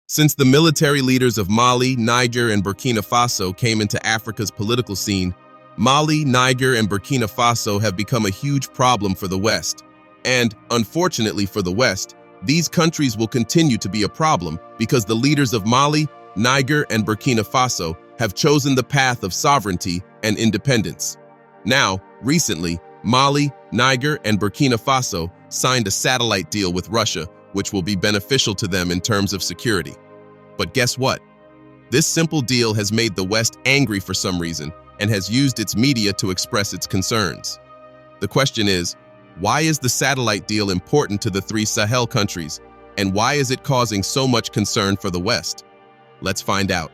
Since the military leaders of Mali, Niger, and Burkina Faso came into Africa's political scene, Mali, Niger, and Burkina Faso have become a huge problem for the West. And, unfortunately for the West, these countries will continue to be a problem because the leaders of Mali, Niger, and Burkina Faso have chosen the path of sovereignty and independence. Now, recently, Mali, Niger, and Burkina Faso signed a satellite deal with Russia, which will be beneficial to them in terms of security. But guess what? This simple deal has made the West angry for some reason and has used its media to express its concerns. The question is, why is the satellite deal important to the three Sahel countries, and why is it causing so much concern for the West? Let's find out.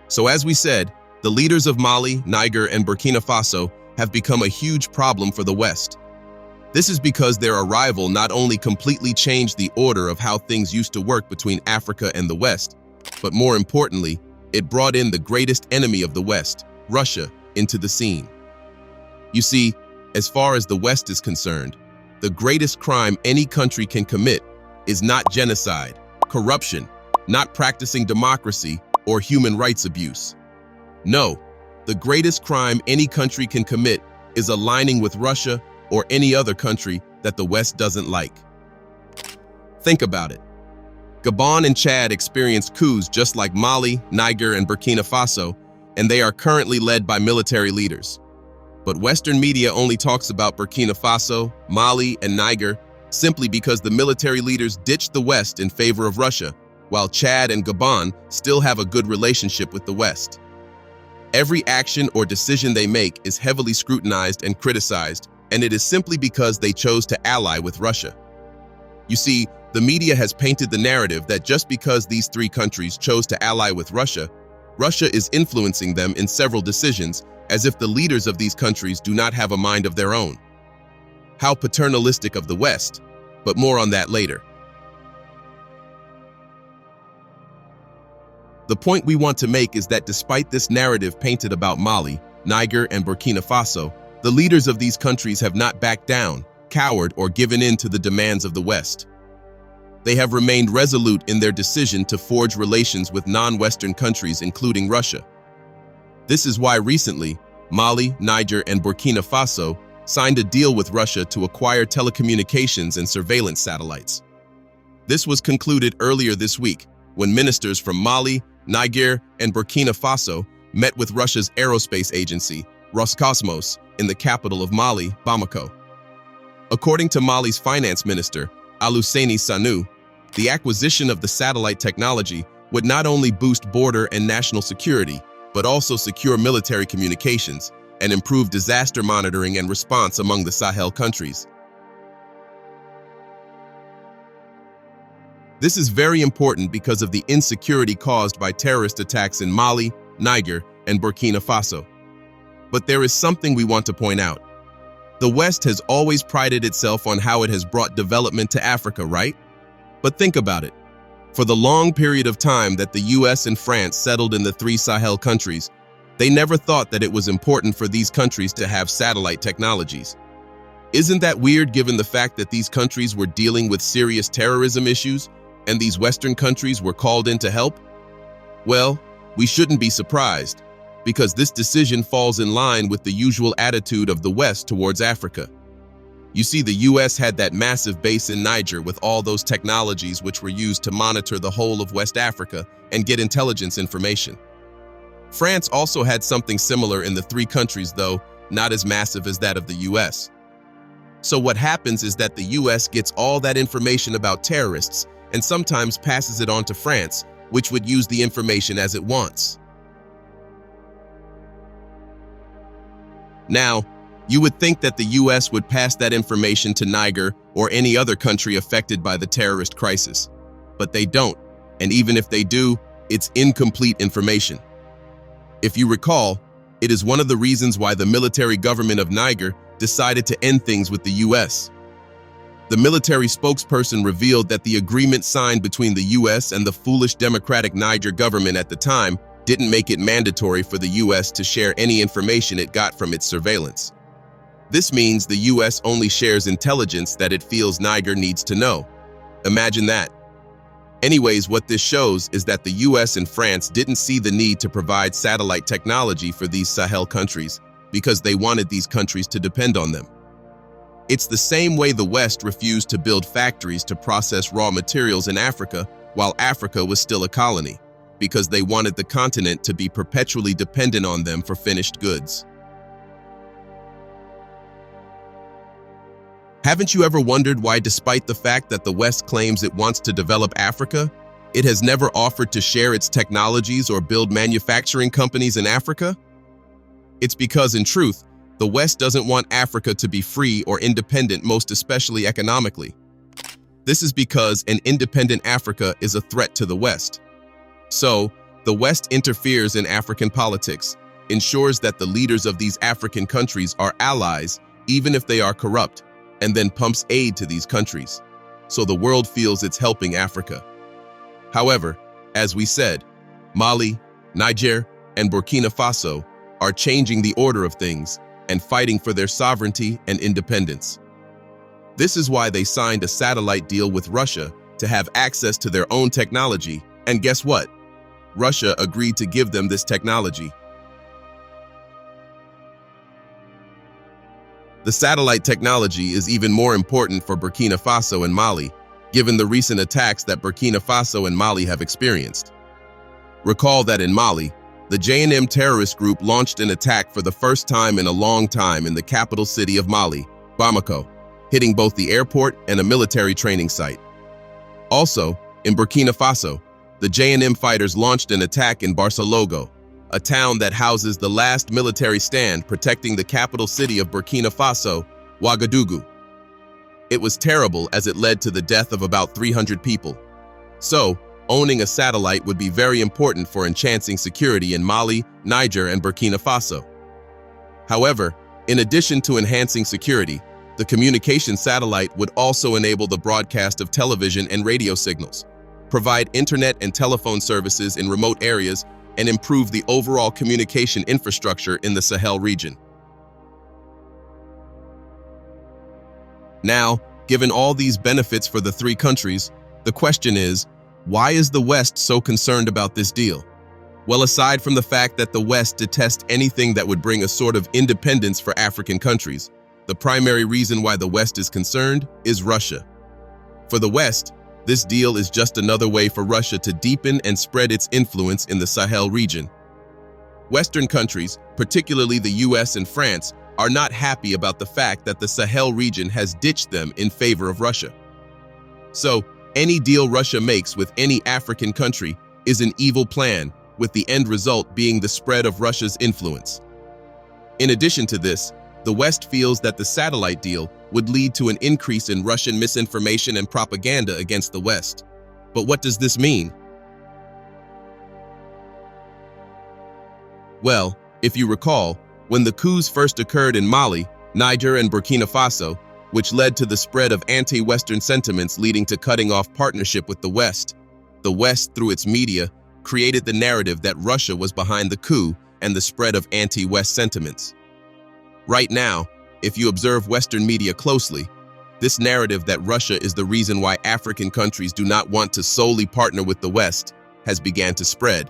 So as we said, the leaders of Mali, Niger, and Burkina Faso have become a huge problem for the West. This is because their arrival not only completely changed the order of how things used to work between Africa and the West, but more importantly, it brought in the greatest enemy of the West, Russia, into the scene. You see, as far as the West is concerned, the greatest crime any country can commit is not genocide, corruption, not practicing democracy, or human rights abuse. No, the greatest crime any country can commit is aligning with Russia or any other country that the West doesn't like. Think about it. Gabon and Chad experienced coups just like Mali, Niger, and Burkina Faso, and they are currently led by military leaders. But Western media only talks about Burkina Faso, Mali, and Niger simply because the military leaders ditched the West in favor of Russia, while Chad and Gabon still have a good relationship with the West. Every action or decision they make is heavily scrutinized and criticized, and it is simply because they chose to ally with Russia. You see, the media has painted the narrative that just because these three countries chose to ally with Russia, Russia is influencing them in several decisions, as if the leaders of these countries do not have a mind of their own. How paternalistic of the West, but more on that later. The point we want to make is that despite this narrative painted about Mali, Niger, and Burkina Faso, the leaders of these countries have not backed down, cowered, or given in to the demands of the West. They have remained resolute in their decision to forge relations with non-Western countries, including Russia. This is why recently, Mali, Niger, and Burkina Faso signed a deal with Russia to acquire telecommunications and surveillance satellites. This was concluded earlier this week when ministers from Mali, Niger, and Burkina Faso met with Russia's aerospace agency, Roscosmos, in the capital of Mali, Bamako. According to Mali's finance minister, Aluseni Sanu, the acquisition of the satellite technology would not only boost border and national security, but also secure military communications and improve disaster monitoring and response among the Sahel countries. This is very important because of the insecurity caused by terrorist attacks in Mali, Niger, and Burkina Faso. But there is something we want to point out. The West has always prided itself on how it has brought development to Africa, right? But think about it. For the long period of time that the US and France settled in the three Sahel countries, they never thought that it was important for these countries to have satellite technologies. Isn't that weird given the fact that these countries were dealing with serious terrorism issues and these Western countries were called in to help? Well, we shouldn't be surprised, because this decision falls in line with the usual attitude of the West towards Africa. You see, the US had that massive base in Niger with all those technologies which were used to monitor the whole of West Africa and get intelligence information. France also had something similar in the three countries, though not as massive as that of the US. So what happens is that the US gets all that information about terrorists and sometimes passes it on to France, which would use the information as it wants. Now, you would think that the US would pass that information to Niger or any other country affected by the terrorist crisis. But they don't, and even if they do, it's incomplete information. If you recall, it is one of the reasons why the military government of Niger decided to end things with the US. The military spokesperson revealed that the agreement signed between the US and the foolish democratic Niger government at the time didn't make it mandatory for the US to share any information it got from its surveillance. This means the US only shares intelligence that it feels Niger needs to know. Imagine that. Anyways, what this shows is that the US and France didn't see the need to provide satellite technology for these Sahel countries because they wanted these countries to depend on them. It's the same way the West refused to build factories to process raw materials in Africa while Africa was still a colony, because they wanted the continent to be perpetually dependent on them for finished goods. Haven't you ever wondered why, despite the fact that the West claims it wants to develop Africa, it has never offered to share its technologies or build manufacturing companies in Africa? It's because, in truth, the West doesn't want Africa to be free or independent, most especially economically. This is because an independent Africa is a threat to the West. So, the West interferes in African politics, ensures that the leaders of these African countries are allies, even if they are corrupt, and then pumps aid to these countries, so the world feels it's helping Africa. However, as we said, Mali, Niger, and Burkina Faso are changing the order of things and fighting for their sovereignty and independence. This is why they signed a satellite deal with Russia to have access to their own technology, and guess what? Russia agreed to give them this technology. The satellite technology is even more important for Burkina Faso and Mali, given the recent attacks that Burkina Faso and Mali have experienced. Recall that in Mali, the JNM terrorist group launched an attack for the first time in a long time in the capital city of Mali, Bamako, hitting both the airport and a military training site. Also, in Burkina Faso, the JNM fighters launched an attack in Barcelogo, a town that houses the last military stand protecting the capital city of Burkina Faso, Ouagadougou. It was terrible as it led to the death of about 300 people. So, owning a satellite would be very important for enhancing security in Mali, Niger, and Burkina Faso. However, in addition to enhancing security, the communication satellite would also enable the broadcast of television and radio signals, provide internet and telephone services in remote areas, and improve the overall communication infrastructure in the Sahel region. Now, given all these benefits for the three countries, the question is, why is the West so concerned about this deal? Well, aside from the fact that the West detests anything that would bring a sort of independence for African countries, the primary reason why the West is concerned is Russia. For the West, this deal is just another way for Russia to deepen and spread its influence in the Sahel region. Western countries, particularly the US and France, are not happy about the fact that the Sahel region has ditched them in favor of Russia. So, any deal Russia makes with any African country is an evil plan, with the end result being the spread of Russia's influence. In addition to this, the West feels that the satellite deal would lead to an increase in Russian misinformation and propaganda against the West. But what does this mean? Well, if you recall, when the coups first occurred in Mali, Niger, and Burkina Faso, which led to the spread of anti-Western sentiments leading to cutting off partnership with the West, through its media, created the narrative that Russia was behind the coup and the spread of anti-West sentiments. Right now, if you observe Western media closely, this narrative that Russia is the reason why African countries do not want to solely partner with the West has begun to spread.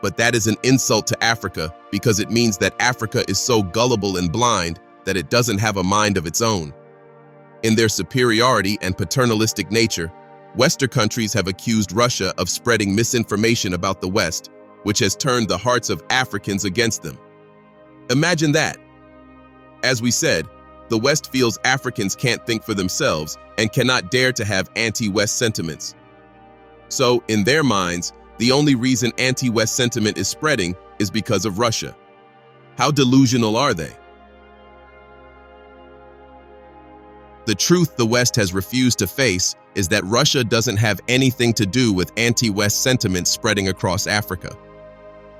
But that is an insult to Africa because it means that Africa is so gullible and blind that it doesn't have a mind of its own. In their superiority and paternalistic nature, Western countries have accused Russia of spreading misinformation about the West, which has turned the hearts of Africans against them. Imagine that. As we said, the West feels Africans can't think for themselves and cannot dare to have anti-West sentiments. So, in their minds, the only reason anti-West sentiment is spreading is because of Russia. How delusional are they? The truth the West has refused to face is that Russia doesn't have anything to do with anti-West sentiment spreading across Africa.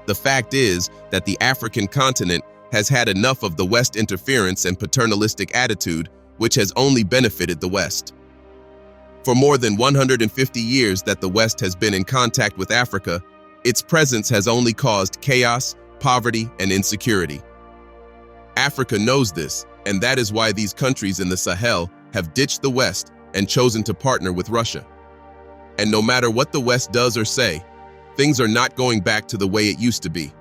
The fact is that the African continent has had enough of the West interference and paternalistic attitude, which has only benefited the West. For more than 150 years that the West has been in contact with Africa, its presence has only caused chaos, poverty, and insecurity. Africa knows this, and that is why these countries in the Sahel have ditched the West and chosen to partner with Russia. And no matter what the West does or say, things are not going back to the way it used to be.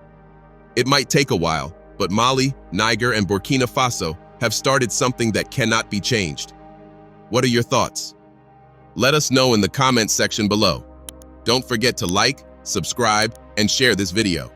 It might take a while, but Mali, Niger, and Burkina Faso have started something that cannot be changed. What are your thoughts? Let us know in the comments section below. Don't forget to like, subscribe, and share this video.